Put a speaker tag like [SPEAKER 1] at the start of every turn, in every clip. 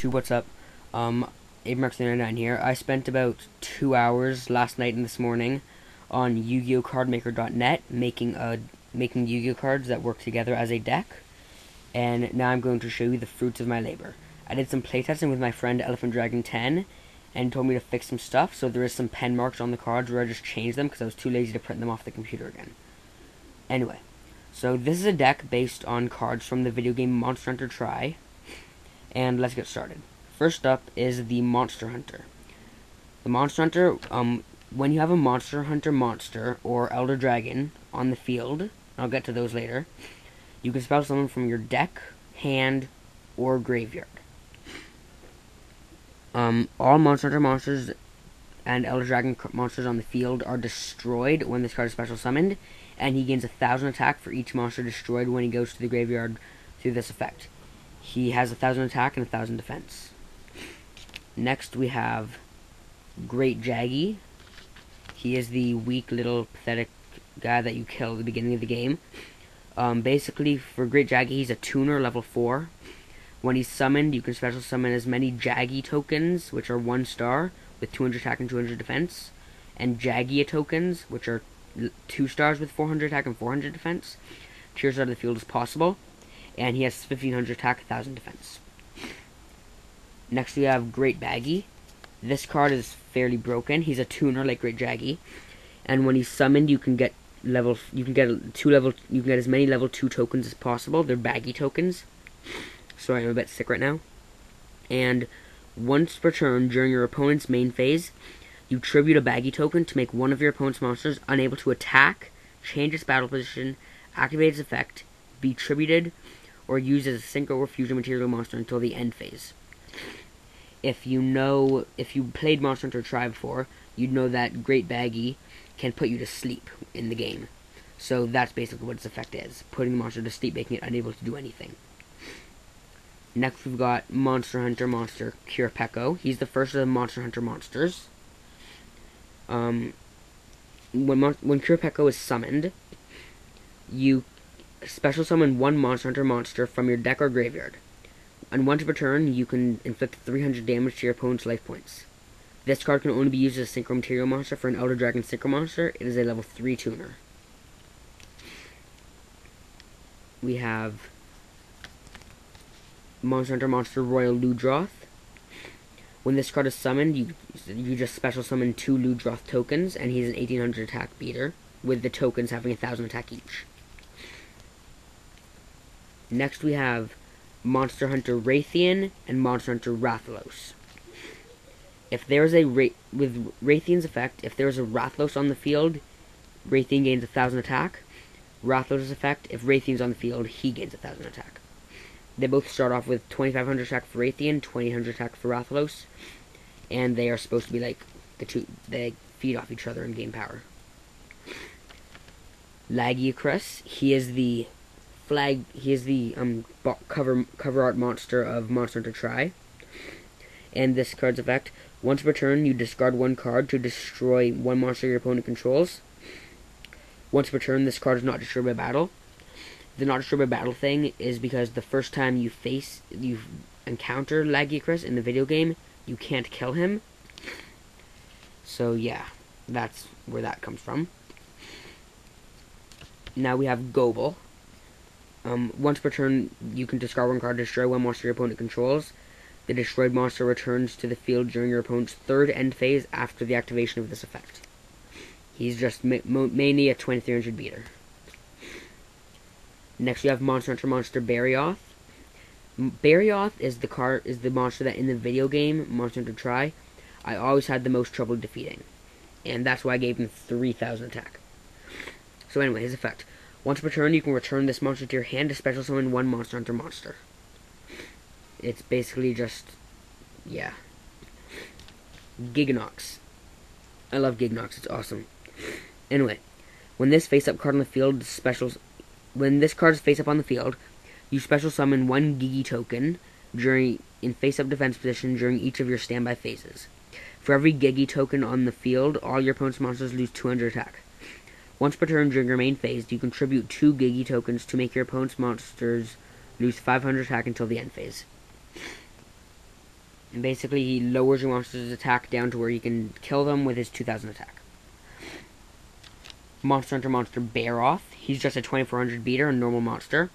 [SPEAKER 1] What's up? AbeMarks99 here. I spent about 2 hours last night and this morning on Yugioh Cardmaker.net making Yu-Gi-Oh cards that work together as a deck, and now I'm going to show you the fruits of my labor. I did some playtesting with my friend Elephant Dragon 10 and told me to fix some stuff, so there is some pen marks on the cards where I just changed them because I was too lazy to print them off the computer again. Anyway, so this is a deck based on cards from the video game Monster Hunter Tri, and let's get started. First up is the Monster Hunter. The Monster Hunter, when you have a Monster Hunter monster or Elder Dragon on the field, I'll get to those later, you can spell someone from your deck, hand, or graveyard. All Monster Hunter monsters and Elder Dragon monsters on the field are destroyed when this card is special summoned, and he gains 1,000 attack for each monster destroyed when he goes to the graveyard through this effect. He has 1,000 attack and 1,000 defense. Next we have Great Jaggy. He is the weak little pathetic guy that you kill at the beginning of the game. Basically, for Great Jaggy, he's a tuner, level 4. When he's summoned, you can special summon as many Jaggy tokens, which are 1 star, with 200 attack and 200 defense, and Jaggia tokens, which are 2 stars with 400 attack and 400 defense, to your side of the field as possible, and he has 1,500 attack, 1,000 defense. Next we have Great Baggy. This card is fairly broken. He's a tuner like Great Jaggy, and when he's summoned, you can get as many level 2 tokens as possible. They're baggy tokens. Sorry, I'm a bit sick right now. And once per turn during your opponent's main phase, you tribute a baggy token to make one of your opponent's monsters unable to attack, change its battle position, activate its effect, be tributed, or used as a synchro or fusion material monster until the end phase. If you played Monster Hunter Tri before, you'd know that Great Baggy can put you to sleep in the game. So that's basically what its effect is, putting the monster to sleep, making it unable to do anything. Next we've got Monster Hunter monster Cardmaker. He's the first of the Monster Hunter monsters. When Cardmaker is summoned, you special summon one Monster Hunter monster from your deck or graveyard. And once per turn, you can inflict 300 damage to your opponent's life points. This card can only be used as a synchro material monster for an Elder Dragon synchro monster. It is a level 3 tuner. We have Monster Hunter monster Royal Ludroth. When this card is summoned, you just special summon 2 Ludroth tokens, and he's an 1,800 attack beater, with the tokens having 1,000 attack each. Next we have Monster Hunter Raytheon and Monster Hunter Rathalos. If there's with Raytheon's effect, if there's a Rathalos on the field, Raytheon gains 1,000 attack. Rathalos' effect, if Raytheon's on the field, he gains 1,000 attack. They both start off with 2,500 attack for Raytheon, 2,800 attack for Rathalos, and they are supposed to be like they feed off each other and gain power. Lagiacrus, he is the cover art monster of Monster Hunter Tri. And this card's effect, once per turn, you discard 1 card to destroy 1 monster your opponent controls. Once per turn, this card is not destroyed by battle. The not destroyed by battle thing is because the first time you encounter Lagiacrus in the video game, you can't kill him. So yeah, that's where that comes from. Now we have Gobel. Once per turn, you can discard 1 card to destroy 1 monster your opponent controls. The destroyed monster returns to the field during your opponent's 3rd end phase after the activation of this effect. He's just mainly a 2,300 beater. Next, we have Monster Hunter monster Barioth. Barioth is the monster that in the video game Monster Hunter Tri, I always had the most trouble defeating, and that's why I gave him 3,000 attack. So anyway, his effect. Once per turn, you can return this monster to your hand to special summon 1 Monster Hunter monster. It's basically just, yeah. Giganox. I love Giganox, it's awesome. Anyway, when this face-up card on the field when this card is face-up on the field, you special summon 1 Gigi token in face-up defense position during each of your standby phases. For every Gigi token on the field, all your opponent's monsters lose 200 attack. Once per turn during your main phase, you contribute 2 Gigi tokens to make your opponent's monsters lose 500 attack until the end phase. And basically, he lowers your monster's attack down to where you can kill them with his 2,000 attack. Monster Hunter Monster Bear Off. He's just a 2400 beater, a normal monster.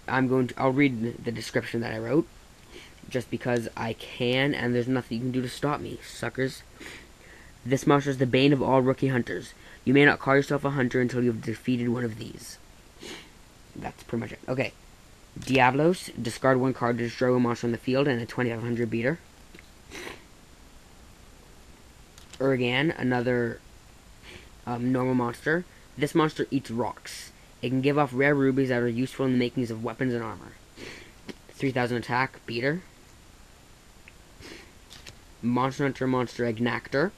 [SPEAKER 1] I'll read the description that I wrote, just because I can, and there's nothing you can do to stop me, suckers. This monster is the bane of all rookie hunters. You may not call yourself a hunter until you have defeated one of these. That's pretty much it. Okay. Diablos. Discard one card to destroy one monster on the field and a 2500 beater. Urgan, another normal monster. This monster eats rocks. It can give off rare rubies that are useful in the makings of weapons and armor. 3000 attack, beater. Monster Hunter Monster Ignactor.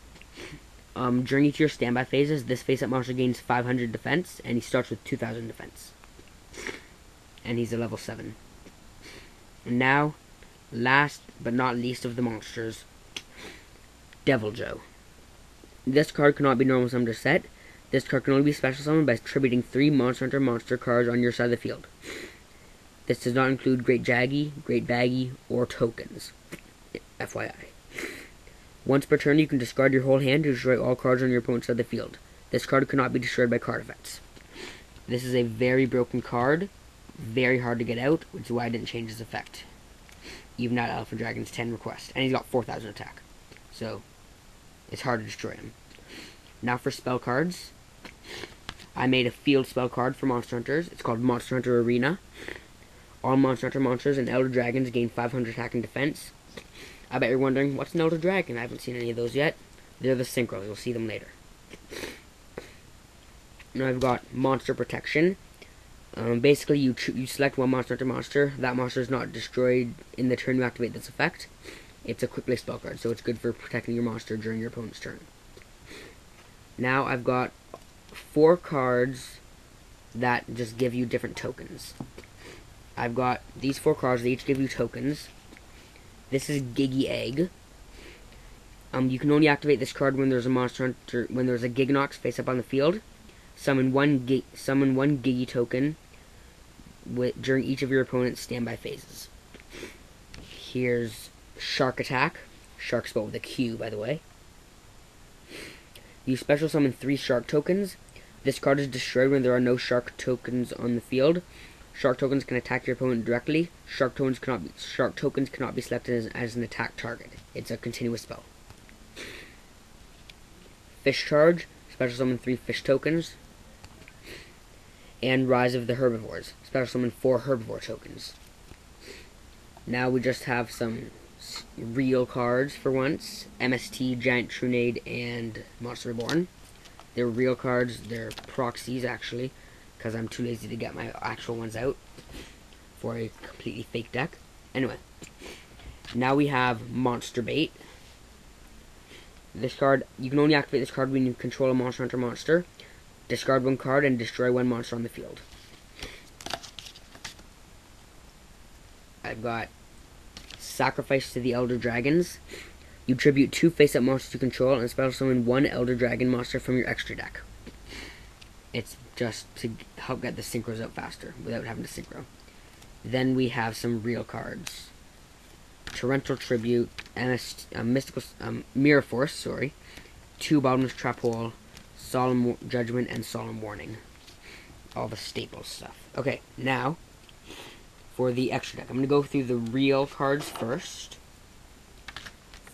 [SPEAKER 1] During each of your standby phases, this face-up monster gains 500 defense, and he starts with 2000 defense. And he's a level 7. And now, last but not least of the monsters, Yugioh. This card cannot be normal summoned or set. This card can only be special summoned by attributing 3 Monster Hunter monster cards on your side of the field. This does not include Great Jaggy, Great Baggy, or tokens. FYI. Once per turn, you can discard your whole hand to destroy all cards on your opponent's side of the field. This card cannot be destroyed by card effects. This is a very broken card, very hard to get out, which is why I didn't change his effect. Even at Alpha Dragon's 10 request. And he's got 4000 attack. So, it's hard to destroy him. Now for spell cards. I made a field spell card for Monster Hunters. It's called Monster Hunter Arena. All Monster Hunter monsters and Elder Dragons gain 500 attack and defense. I bet you're wondering, what's an Elder Dragon? I haven't seen any of those yet. They're the Synchro. You'll see them later. Now I've got Monster Protection. Basically, you select one Monster Hunter monster. That monster is not destroyed in the turn you activate this effect. It's a quick play spell card, so it's good for protecting your monster during your opponent's turn. Now I've got 4 cards that just give you different tokens. I've got these 4 cards. They each give you tokens. This is Giggy Egg. You can only activate this card when there's a Monster Hunter, when there's a Giganox face up on the field. Summon one Giggy token during each of your opponent's standby phases. Here's Shark Attack. Shark spelled with a Q, by the way. You special summon 3 shark tokens. This card is destroyed when there are no shark tokens on the field. Shark tokens can attack your opponent directly. Shark tokens cannot be selected as an attack target. It's a continuous spell. Fish Charge. Special summon 3 fish tokens. And Rise of the Herbivores. Special summon 4 herbivore tokens. Now we just have some real cards for once. MST, Giant Trunade, and Monster Reborn. They're real cards. They're proxies, actually, because I'm too lazy to get my actual ones out for a completely fake deck. Anyway, now we have Monster Bait. This card, you can only activate this card when you control a Monster Hunter monster. Discard 1 card and destroy 1 monster on the field. I've got Sacrifice to the Elder Dragons. You tribute 2 face-up monsters you control and special summon 1 Elder Dragon monster from your extra deck. It's just to help get the synchros out faster without having to synchro. Then we have some real cards. Torrential Tribute, Mirror Force, sorry. 2 Bottomless Trap Hole, Solemn Judgment, and Solemn Warning. All the staple stuff. Okay, now for the extra deck. I'm going to go through the real cards first.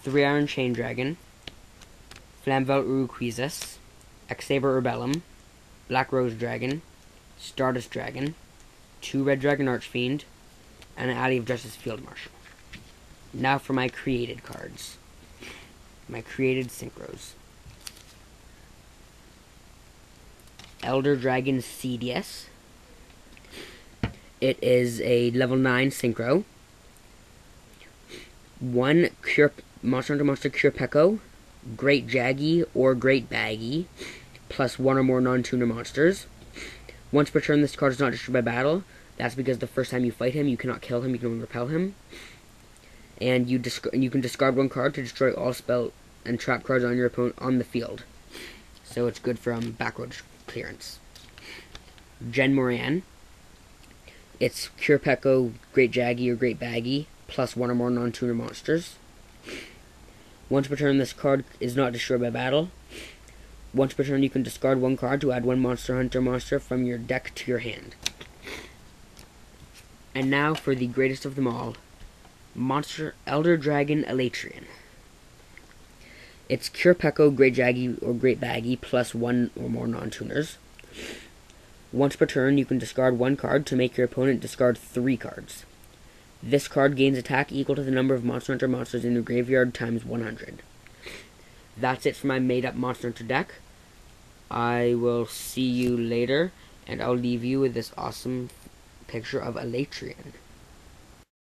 [SPEAKER 1] 3 Iron Chain Dragon, Flamvel Uruquizas, Xaber Urbellum, Black Rose Dragon, Stardust Dragon, 2 Red Dragon Archfiend, and an Alley of Justice Field Marshal. Now for my created cards. My created synchros. Elder Dragon CDS. It is a level 9 synchro. 1 Monster Hunter Monster Cure Peko, Great Jaggy, or Great Baggy, plus 1 or more non-tuner monsters. Once per turn, this card is not destroyed by battle. That's because the first time you fight him, you cannot kill him, you can only repel him. And you can discard 1 card to destroy all spell and trap cards on your opponent on the field. So it's good from backroad clearance. Gen Moran. It's Cure Peko, Great Jaggy, or Great Baggy, plus one or more non-tuner monsters. Once per turn, this card is not destroyed by battle. Once per turn, you can discard one card to add one Monster Hunter monster from your deck to your hand. And now for the greatest of them all, Monster Elder Dragon Elatrian. It's Cure Peko, Great Jaggy, or Great Baggy, plus one or more non-tuners. Once per turn, you can discard one card to make your opponent discard 3 cards. This card gains attack equal to the number of Monster Hunter monsters in your graveyard times 100. That's it for my made-up Monster Hunter deck. I will see you later, and I'll leave you with this awesome picture of Elatrian.